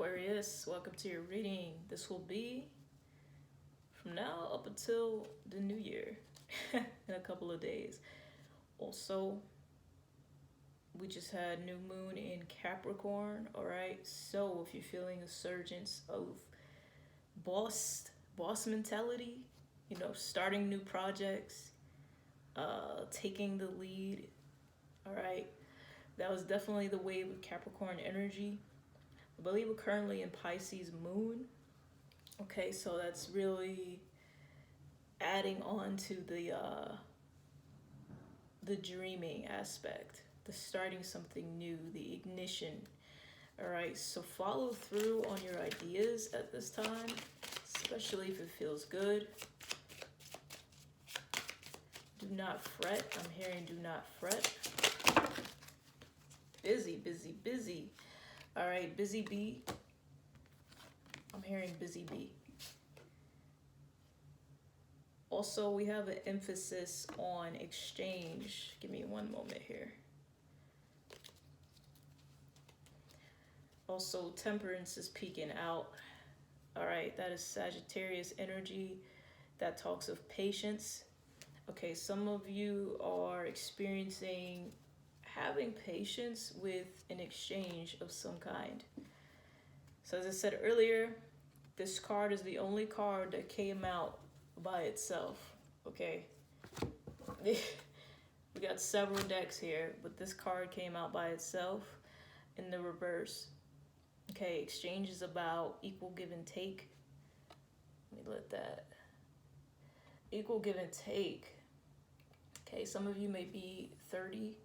Aquarius, welcome to your reading. This will be from now up until the new year in a couple of days. Also, we just had new moon in Capricorn, all right? So if you're feeling a surgence of boss mentality, starting new projects, taking the lead, all right? That was definitely the wave of Capricorn energy. I believe we're currently in Pisces moon. Okay, so that's really adding on to the dreaming aspect, the starting something new, the ignition. All right, so follow through on your ideas at this time, especially if it feels good. Do not fret. I'm hearing do not fret. Busy, busy, busy. All right, busy bee. I'm hearing busy bee. Also, we have an emphasis on exchange. Give me one moment here. Also, temperance is peeking out. All right, that is Sagittarius energy. That talks of patience. Okay, some of you are experiencing having patience with an exchange of some kind. So as I said earlier, this card is the only card that came out by itself, okay? We got several decks here, but this card came out by itself in the reverse. Okay, exchange is about equal give and take. Let me let that. Equal give and take. Okay, some of you may be 30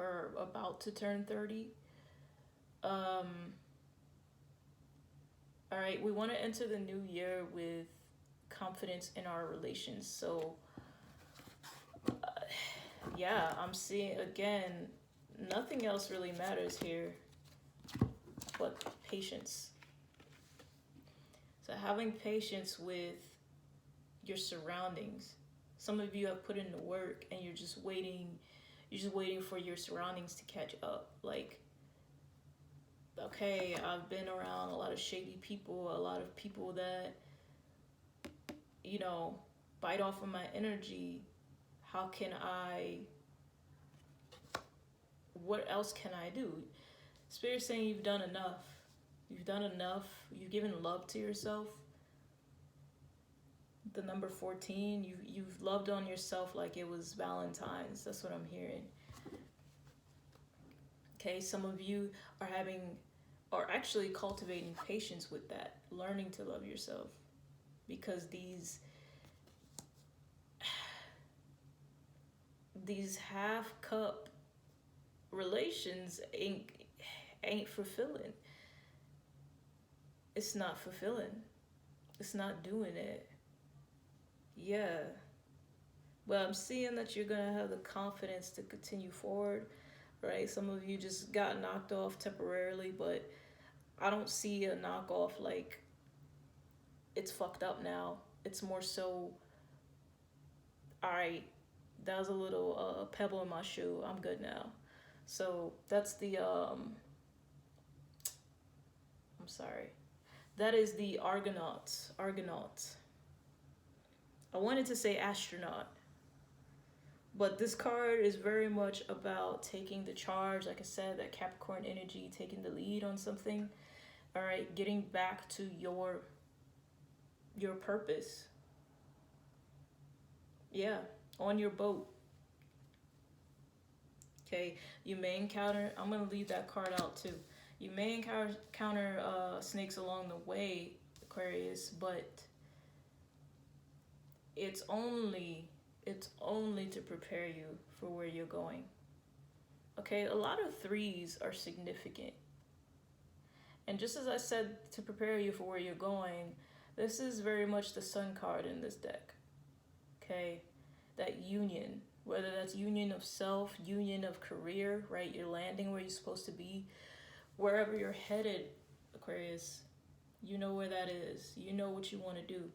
or about to turn 30. All right, we want to enter the new year with confidence in our relations. So, yeah, I'm seeing, again, nothing else really matters here but patience. So having patience with your surroundings. Some of you have put in the work and you're just waiting for your surroundings to catch up. Like, okay, I've been around a lot of shady people, a lot of people that, bite off of my energy. What else can I do? Spirit's saying you've done enough. You've done enough. You've given love to yourself. The number 14, you've loved on yourself like it was Valentine's. That's what I'm hearing. Okay, some of you are actually cultivating patience with that, learning to love yourself, because these half cup relations ain't fulfilling. It's not fulfilling. It's not doing it. Yeah. Well, I'm seeing that you're gonna have the confidence to continue forward, right? Some of you just got knocked off temporarily, but I don't see a knockoff like it's fucked up now. It's more so, all right, that was a little pebble in my shoe. I'm good now. So that's the, I'm sorry. That is the Argonauts. I wanted to say astronaut. But this card is very much about taking the charge. Like I said, that Capricorn energy, taking the lead on something. All right, getting back to your purpose. Yeah, on your boat. Okay, you may encounter, I'm going to leave that card out too. You may encounter snakes along the way, Aquarius, but it's only to prepare you for where you're going. Okay, a lot of threes are significant. And just as I said to prepare you for where you're going, this is very much the Sun card in this deck. Okay, that union, whether that's union of self, union of career, right? You're landing where you're supposed to be. Wherever you're headed, Aquarius, you know where that is. You know what you want to do.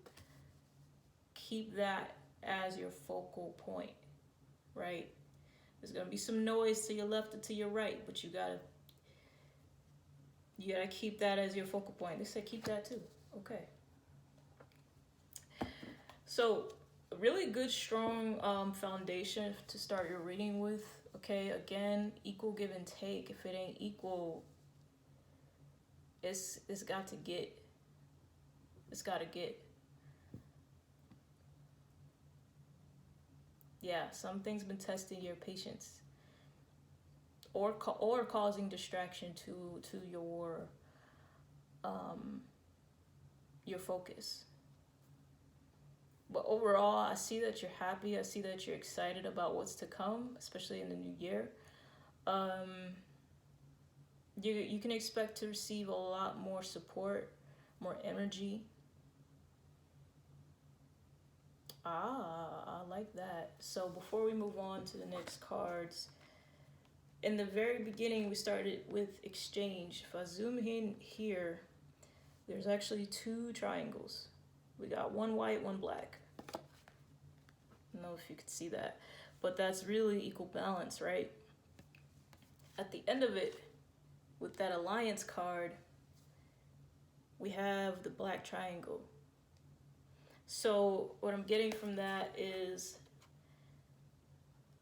Keep that as your focal point, right? There's going to be some noise to your left or to your right, but you got to You gotta keep that as your focal point. They said keep that too. Okay. So, a really good, strong foundation to start your reading with. Okay, again, equal give and take. If it ain't equal, it's got to get. It's got to get. Yeah, something's been testing your patience, or causing distraction to your focus. But overall, I see that you're happy. I see that you're excited about what's to come, especially in the new year. You can expect to receive a lot more support, more energy. I like that. So before we move on to the next cards, in the very beginning, we started with exchange. If I zoom in here, there's actually 2 triangles. We got one white, one black. I don't know if you could see that, but that's really equal balance, right? At the end of it, with that alliance card, we have the black triangle. So what I'm getting from that is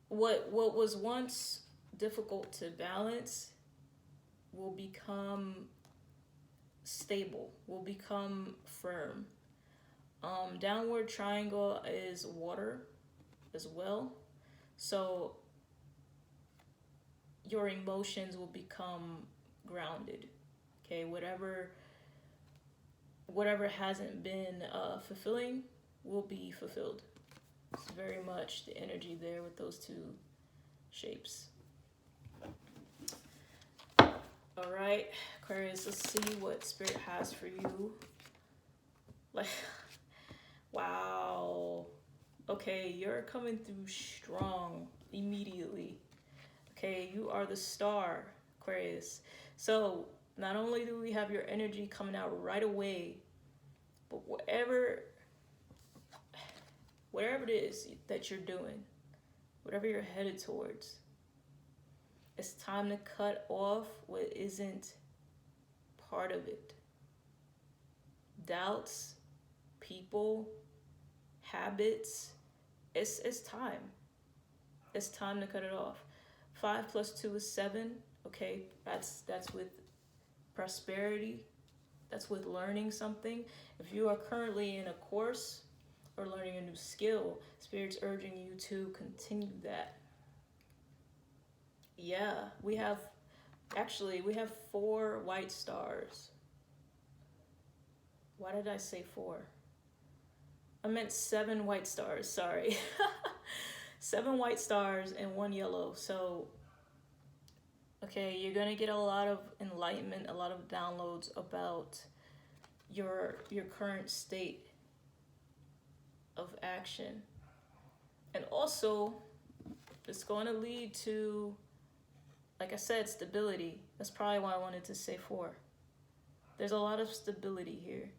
what was once difficult to balance will become stable, will become firm. Downward triangle is water as well. So your emotions will become grounded. Okay, whatever hasn't been fulfilling will be fulfilled. It's very much the energy there with those 2 shapes. All right, Aquarius, let's see what Spirit has for you. Like, wow. Okay, you're coming through strong immediately. Okay, you are the star, Aquarius. So not only do we have your energy coming out right away, but whatever it is that you're doing, whatever you're headed towards, it's time to cut off what isn't part of it. Doubts, people, habits. It's time. It's time to cut it off. 5 + 2 is 7. Okay, that's with prosperity. That's with learning something. If you are currently in a course or learning a new skill, Spirit's urging you to continue that. Yeah, we have 4 white stars. Why did I say 4? I meant 7 white stars, sorry. 7 white stars and 1 yellow. So, okay, you're gonna get a lot of enlightenment, a lot of downloads about your current state of action. And also, it's going to lead to, like I said, stability. That's probably why I wanted to say 4. There's a lot of stability here.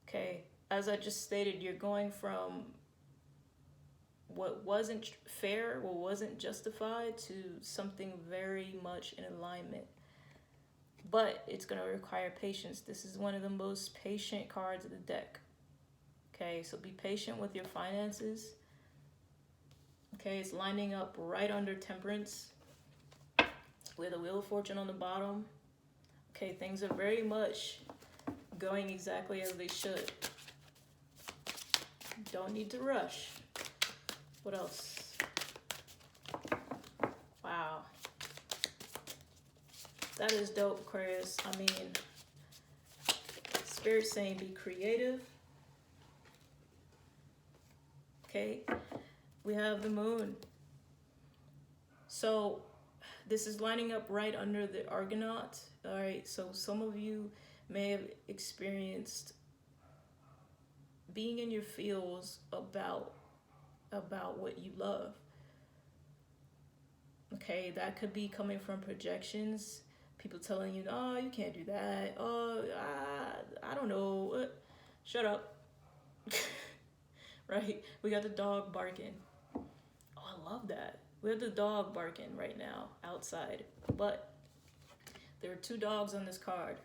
Okay, as I just stated, you're going from what wasn't fair, what wasn't justified, to something very much in alignment. But it's going to require patience. This is one of the most patient cards of the deck. Okay, so be patient with your finances. Okay, it's lining up right under Temperance with a Wheel of Fortune on the bottom. Okay, things are very much going exactly as they should. Don't need to rush. What else? Wow. That is dope, Aquarius. I mean, Spirit's saying be creative. Okay, we have the Moon. So this is lining up right under the Argonaut. All right, so some of you may have experienced being in your feels about what you love. Okay, that could be coming from projections. People telling you, oh, you can't do that. Oh, I don't know. Shut up. Right? We got the dog barking. Oh, I love that. We have the dog barking right now outside. But There are two dogs on this card.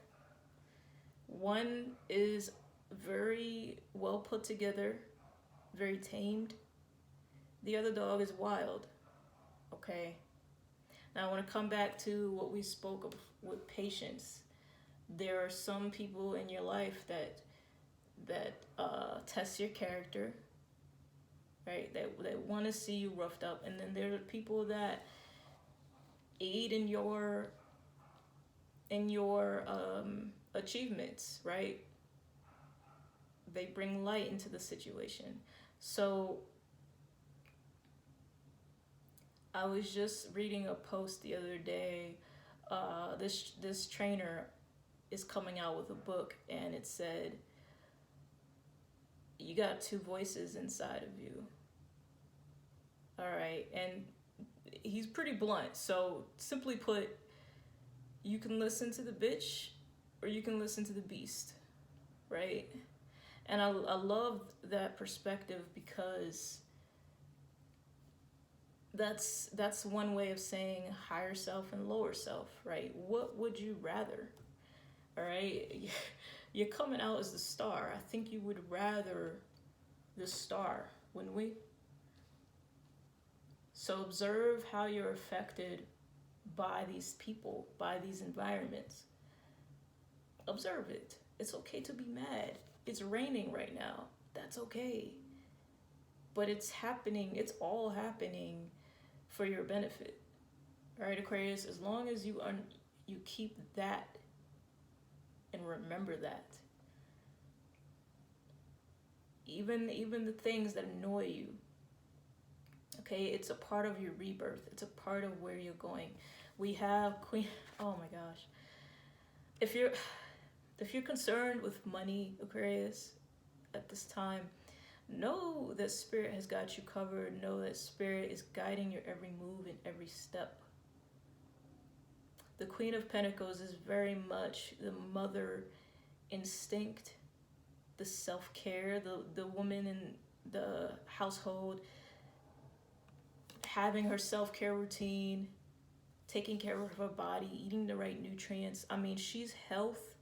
One is very well put together, very tamed. The other dog is wild. Okay. Now I want to come back to what we spoke of with patience. There are some people in your life that test your character, right? That want to see you roughed up, and then there are people that aid in your achievements, right? They bring light into the situation. So I was just reading a post the other day. This trainer is coming out with a book, and it said, you got two voices inside of you. All right, and he's pretty blunt. So simply put, you can listen to the bitch or you can listen to the beast, right? And I love that perspective, because that's one way of saying higher self and lower self, right? What would you rather? All right, you're coming out as the star. I think you would rather the star, wouldn't we? So observe how you're affected by these people, by these environments. Observe it. It's okay to be mad. It's raining right now. That's okay. But it's happening. It's all happening for your benefit. All right, Aquarius, as long as you keep that and remember that. Even the things that annoy you, okay, it's a part of your rebirth. It's a part of where you're going. We have Queen. Oh my gosh. If you're concerned with money, Aquarius, at this time, know that Spirit has got you covered. Know that Spirit is guiding your every move and every step. The Queen of Pentacles is very much the mother instinct, the self-care, the woman in the household having her self-care routine, taking care of her body, eating the right nutrients. I mean, she's health,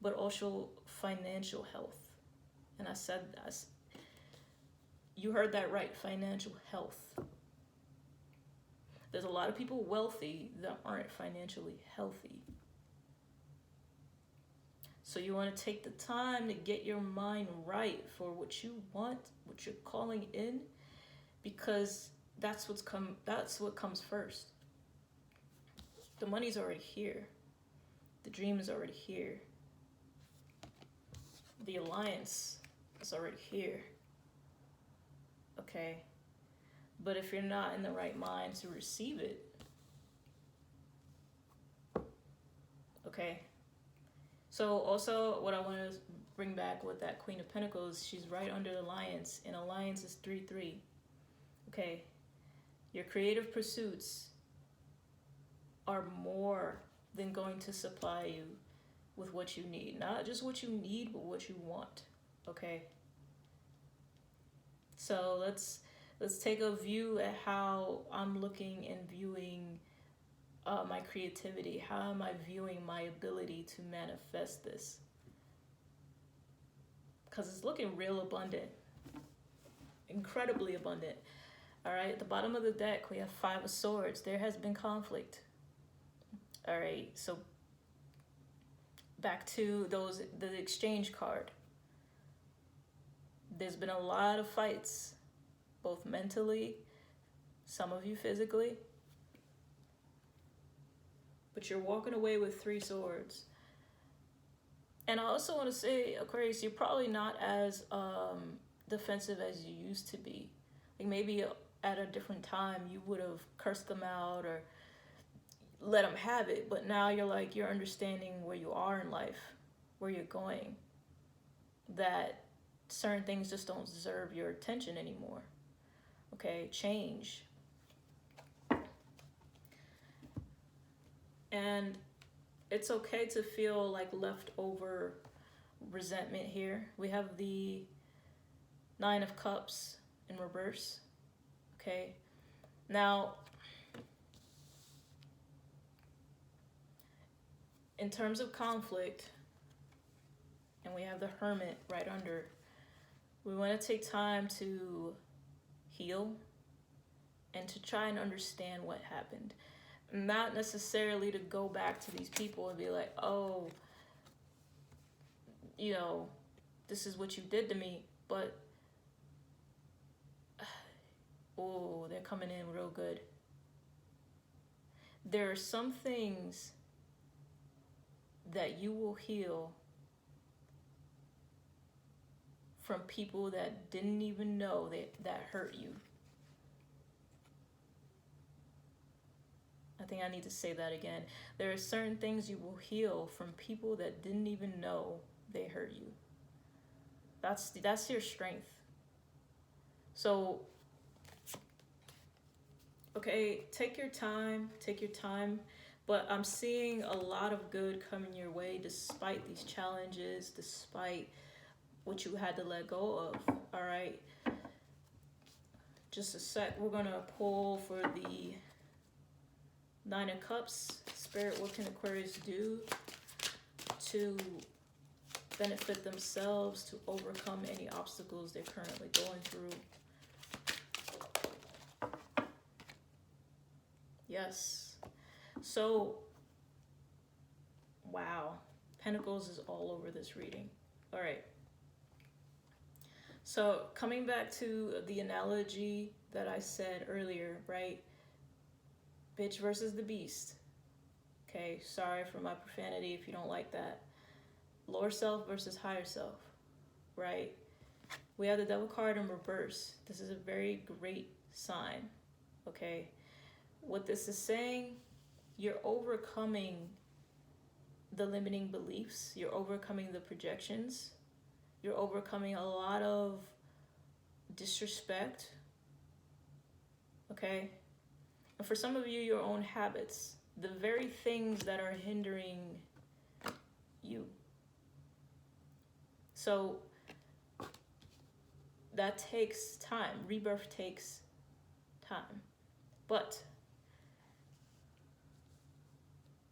but also financial health. And you heard that right, financial health. There's a lot of people wealthy that aren't financially healthy. So you want to take the time to get your mind right for what you want, what you're calling in, because that's what comes first. The money's already here. The dream is already here. The alliance is already here. Okay? But if you're not in the right mind to receive it, okay? So also what I want to bring back with that Queen of Pentacles, she's right under the Alliance, and Alliance is 3-3. Okay? Your creative pursuits are more than going to supply you with what you need. Not just what you need, but what you want. Okay? So let's take a view at how I'm looking and viewing my creativity. How am I viewing my ability to manifest this? Because it's looking real abundant. Incredibly abundant. All right, at the bottom of the deck, we have 5 of Swords. There has been conflict. All right, so back to the exchange card. There's been a lot of fights, both mentally, some of you physically. But you're walking away with 3 swords. And I also want to say, Aquarius, you're probably not as defensive as you used to be. Like maybe at a different time you would have cursed them out or let them have it. But now you're understanding where you are in life, where you're going. That certain things just don't deserve your attention anymore. Okay, change. And it's okay to feel like leftover resentment here. We have the 9 of Cups in reverse. Okay, now in terms of conflict, and we have the Hermit right under, we want to take time to heal and to try and understand what happened. Not necessarily to go back to these people and be like, oh, you know, this is what you did to me, but oh, they're coming in real good. There are some things that you will heal from people that didn't even know that hurt you. I think I need to say that again. There are certain things you will heal from people that didn't even know they hurt you. That's your strength. So, okay, take your time, but I'm seeing a lot of good coming your way despite these challenges, despite what you had to let go of. All right, just a sec. We're gonna pull for the Nine of Cups. Spirit, what can Aquarius do to benefit themselves, to overcome any obstacles they're currently going through? Yes. So, wow. Pentacles is all over this reading. All right. So, coming back to the analogy that I said earlier, right? Bitch versus the beast. Okay, sorry for my profanity if you don't like that. Lower self versus higher self, right? We have the Devil card in reverse. This is a very great sign, okay? What this is saying, you're overcoming the limiting beliefs. You're overcoming the projections. You're overcoming a lot of disrespect, okay? And for some of you, your own habits, the very things that are hindering you. So that takes time. Rebirth takes time. But,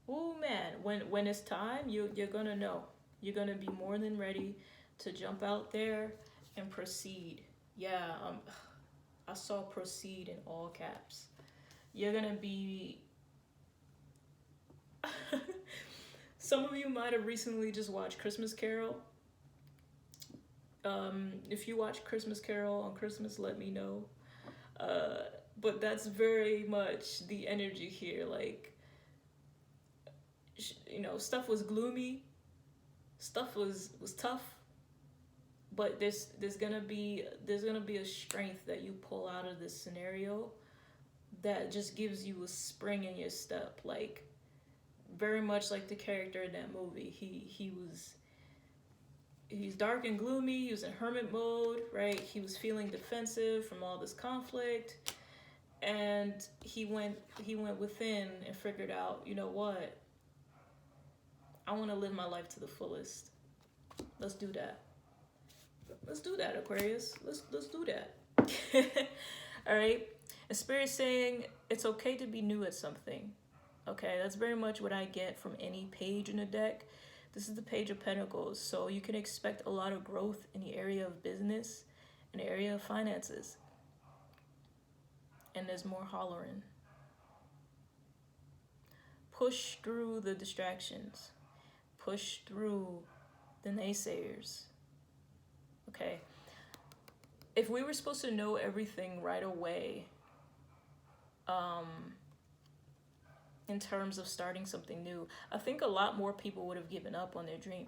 oh man, when it's time, you're gonna know. You're gonna be more than ready to jump out there and proceed. Yeah, I saw proceed in all caps. You're gonna be... Some of you might have recently just watched Christmas Carol. If you watch Christmas Carol on Christmas, let me know. But that's very much the energy here. Like, you know, stuff was gloomy, stuff was tough, but there's gonna be a strength that you pull out of this scenario that just gives you a spring in your step. Like, very much like the character in that movie. He's dark and gloomy. He was in hermit mode, right? He was feeling defensive from all this conflict, and he went within and figured out, you know what? I want to live my life to the fullest. Let's do that. Let's do that, Aquarius. Let's do that. All right. And Spirit's saying it's okay to be new at something. Okay, that's very much what I get from any page in the deck. This is the Page of Pentacles, so you can expect a lot of growth in the area of business, in the area of finances. And there's more hollering. Push through the distractions. Push through the naysayers. Okay? If we were supposed to know everything right away, in terms of starting something new, I think a lot more people would have given up on their dream,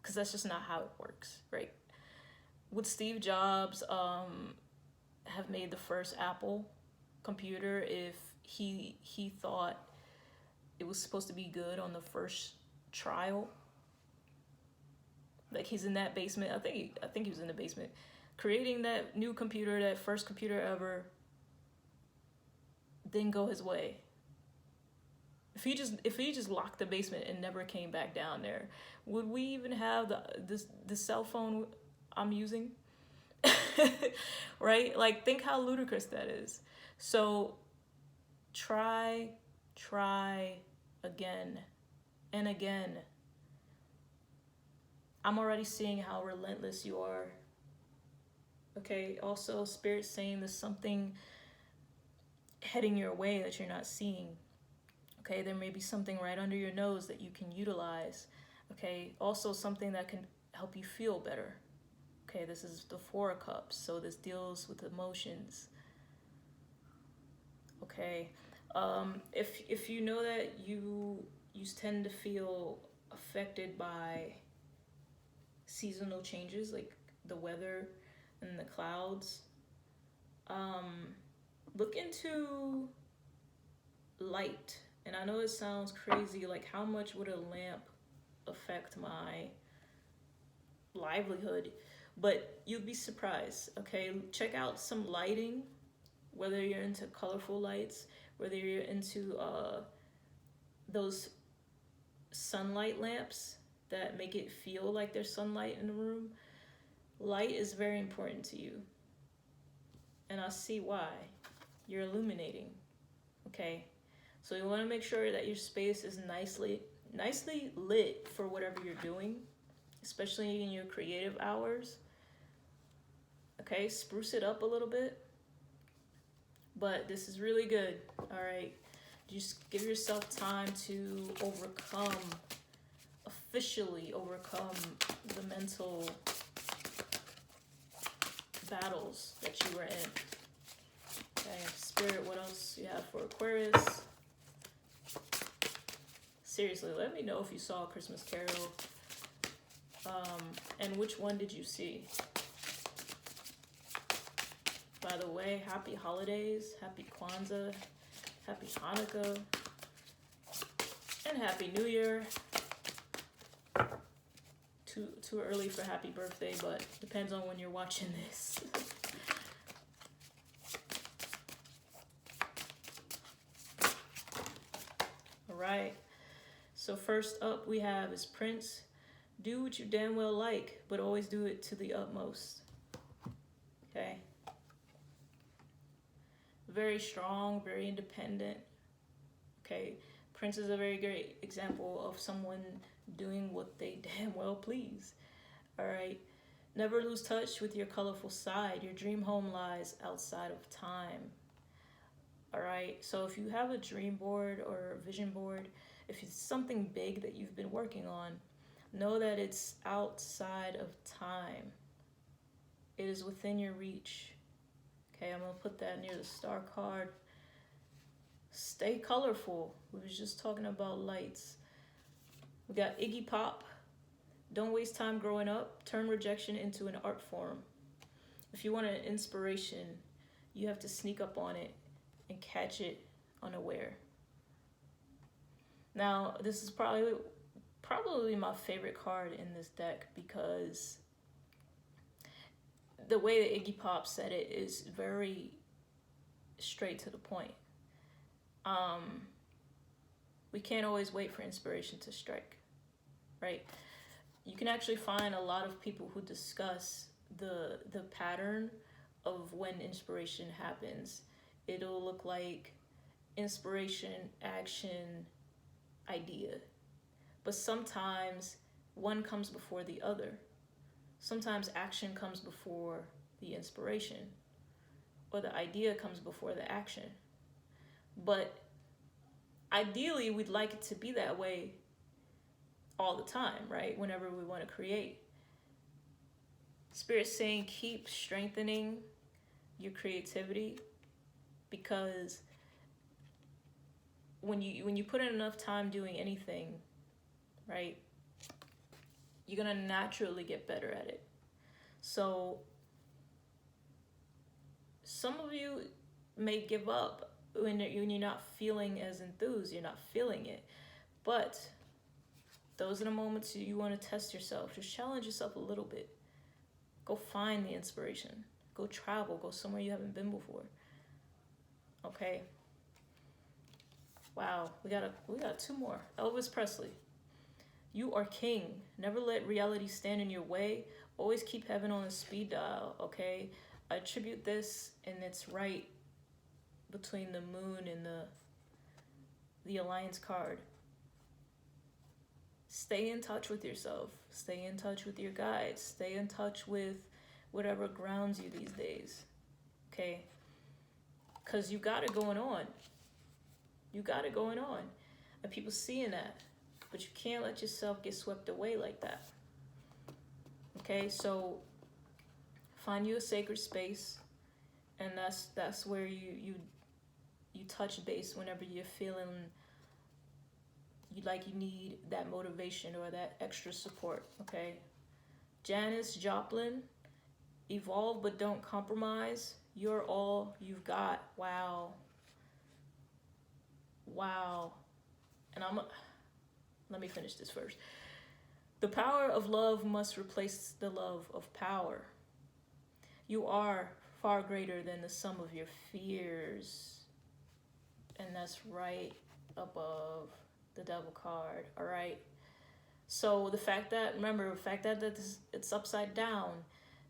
because that's just not how it works, right? Would Steve Jobs have made the first Apple computer if he thought it was supposed to be good on the first trial? Like, he's in that basement. I think he was in the basement creating that new computer, that first computer ever. Didn't go his way. If he just locked the basement and never came back down there, would we even have the cell phone I'm using? Right? Like, think how ludicrous that is. So try again. And again, I'm already seeing how relentless you are. Okay, also Spirit saying there's something heading your way that you're not seeing. Okay, there may be something right under your nose that you can utilize. Okay, also something that can help you feel better. Okay, this is the Four of Cups, so this deals with emotions. Okay, if you know that you tend to feel affected by seasonal changes like the weather and the clouds, look into light. And I know it sounds crazy, like how much would a lamp affect my livelihood? But you'd be surprised. Okay, check out some lighting, whether you're into colorful lights, whether you're into those sunlight lamps that make it feel like there's sunlight in the room. Light is very important to you, and I see why. You're illuminating. Okay, so you want to make sure that your space is nicely lit for whatever you're doing, especially in your creative hours. Okay, spruce it up a little bit. But this is really good. All right, just give yourself time to officially overcome the mental battles that you were in. Okay, Spirit, what else you have for Aquarius? Seriously, let me know if you saw Christmas Carol. And which one did you see? By the way, happy holidays, happy Kwanzaa, happy Hanukkah, and happy New Year. Too early for happy birthday, but depends on when you're watching this. All right. So first up we have is Prince. Do what you damn well like, but always do it to the utmost. Okay. Very strong, very independent. Okay. Prince is a very great example of someone doing what they damn well please. All right. Never lose touch with your colorful side. Your dream home lies outside of time. All right. So if you have a dream board or a vision board, if it's something big that you've been working on, know that it's outside of time. It is within your reach. Okay, I'm going to put that near the star card. Stay colorful. We was just talking about lights. We got Iggy Pop. Don't waste time growing up. Turn rejection into an art form. If you want an inspiration, you have to sneak up on it and catch it unaware. Now, this is probably my favorite card in this deck because the way that Iggy Pop said it is very straight to the point. We can't always wait for inspiration to strike, right? You can actually find a lot of people who discuss the pattern of when inspiration happens. It'll look like inspiration, action, idea. But sometimes one comes before the other. Sometimes action comes before the inspiration, or the idea comes before the action. But ideally, we'd like it to be that way all the time, right? Whenever we want to create. Spirit's saying keep strengthening your creativity, because when you put in enough time doing anything, right, you're gonna naturally get better at it. So some of you may give up when you're not feeling as enthused, you're not feeling it. But those are the moments you want to test yourself. Just challenge yourself a little bit. Go find the inspiration. Go travel. Go somewhere you haven't been before. Okay. Wow, we got two more. Elvis Presley. You are king. Never let reality stand in your way. Always keep heaven on a speed dial, okay? I attribute this, and it's right between the moon and the Alliance card. stay in touch with yourself. Stay in touch with your guides. Stay in touch with whatever grounds you these days. Okay? Because you got it going on. You got it going on. And people seeing that. But you can't let yourself get swept away like that. Okay? So find you a sacred space. And that's where you touch base whenever you're feeling you need that motivation or that extra support. Okay? Janis Joplin, evolve but don't compromise. You're all you've got. Wow. Wow. And let me finish this first. The power of love must replace the love of power. You are far greater than the sum of your fears. And that's right above the devil card. All right. So the fact that it's upside down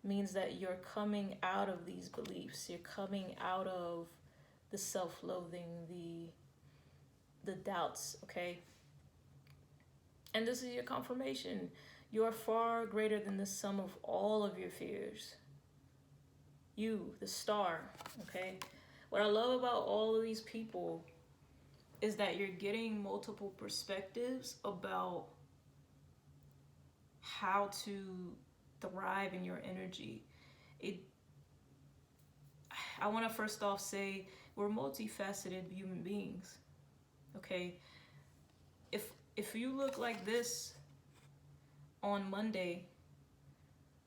means that you're coming out of these beliefs. You're coming out of the self-loathing, the doubts, okay? And this is your confirmation. You are far greater than the sum of all of your fears. You, the star, okay? What I love about all of these people is that you're getting multiple perspectives about how to thrive in your energy. I want to first off say we're multifaceted human beings. Okay? If you look like this on Monday,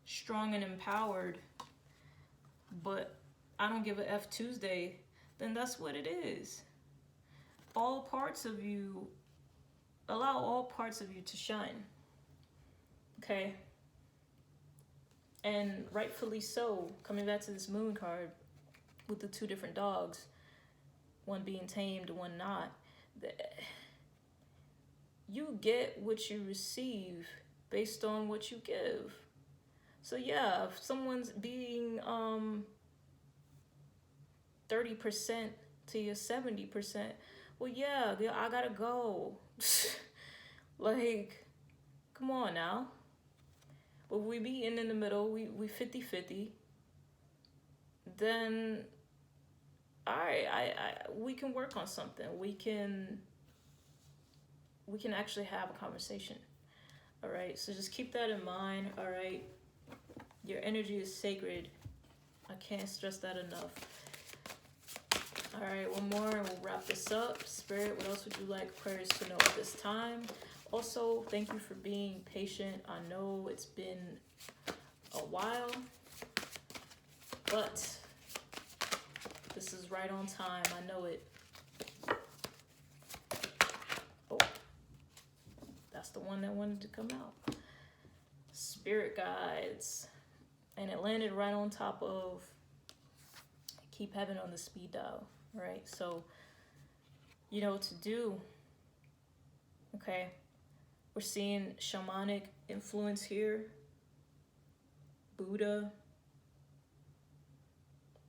strong and empowered, but I don't give a F Tuesday, then that's what it is. All parts of you, allow all parts of you to shine. Okay? And rightfully so, coming back to this moon card with the two different dogs, one being tamed, one not. You get what you receive based on what you give. So yeah, if someone's being 30% to your 70%, well yeah, I gotta go. Like, come on now. But we be in the middle, we 50-50, then all right, we can work on something. We can actually have a conversation. All right, so just keep that in mind. All right, your energy is sacred. I can't stress that enough. All right, one more and we'll wrap this up. Spirit, what else would you like Aquarius to know at this time? Also, thank you for being patient. I know it's been a while, but this is right on time. I know it. Oh, that's the one that wanted to come out. Spirit guides. And it landed right on top of keep heaven on the speed dial, right? So you know what to do. Okay, we're seeing shamanic influence here, Buddha.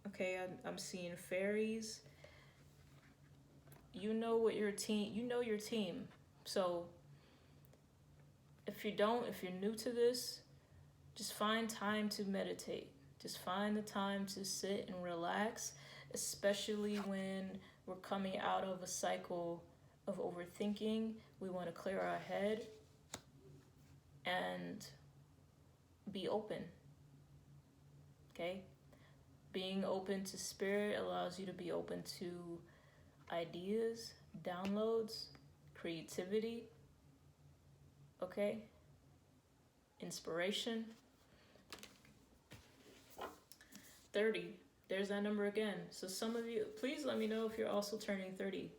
Okay, I'm seeing fairies. You know what your team, you know your team. So if you're new to this, just find time to meditate. Just find the time to sit and relax, especially when we're coming out of a cycle of overthinking. We want to clear our head and be open. Okay? Being open to spirit allows you to be open to ideas, downloads, creativity, okay? Inspiration. 30. There's that number again. So some of you, please let me know if you're also turning 30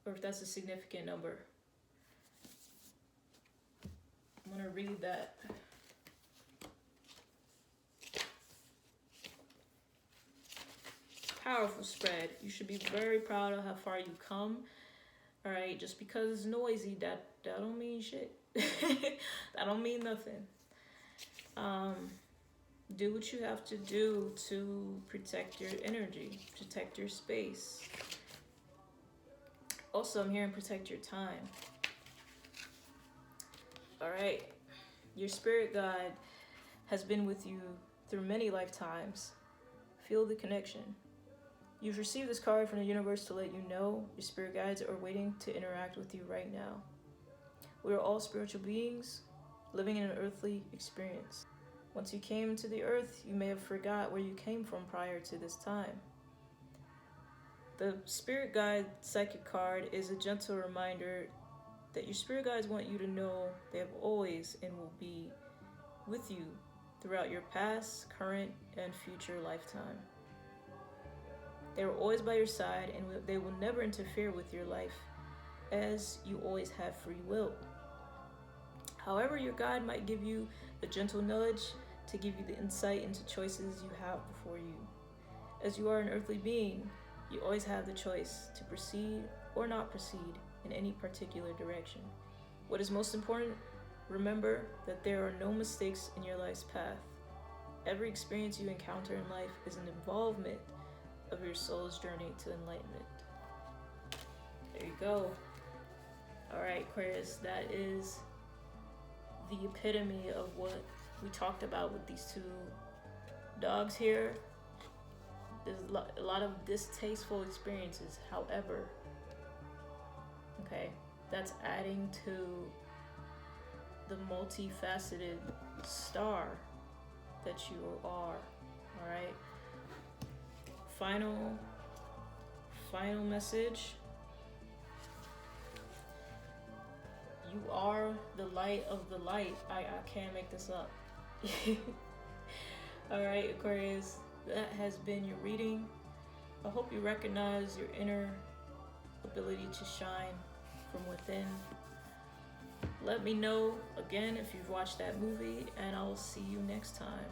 or if that's a significant number. I'm going to read that. Powerful spread. You should be very proud of how far you come. All right, just because it's noisy, that don't mean shit. That don't mean nothing. Do what you have to do to protect your energy, protect your space. Also, I'm hearing protect your time. All right. Your spirit guide has been with you through many lifetimes. Feel the connection. You've received this card from the universe to let you know your spirit guides are waiting to interact with you right now. We are all spiritual beings living in an earthly experience. Once you came into the earth, you may have forgot where you came from prior to this time. The spirit guide psychic card is a gentle reminder that your spirit guides want you to know they have always and will be with you throughout your past, current, and future lifetime. They are always by your side, and they will never interfere with your life, as you always have free will. However, your guide might give you a gentle nudge to give you the insight into choices you have before you. As you are an earthly being, you always have the choice to proceed or not proceed in any particular direction. What is most important, remember that there are no mistakes in your life's path. Every experience you encounter in life is an involvement of your soul's journey to enlightenment. There you go. All right, Aquarius, that is the epitome of what we talked about with these two dogs here. There's a lot of distasteful experiences. However, okay, that's adding to the multifaceted star that you are. All right. Final message. You are the light of the light. I can't make this up. All right, Aquarius, that has been your reading. I hope you recognize your inner ability to shine from within. Let me know again if you've watched that movie, and I will see you next time.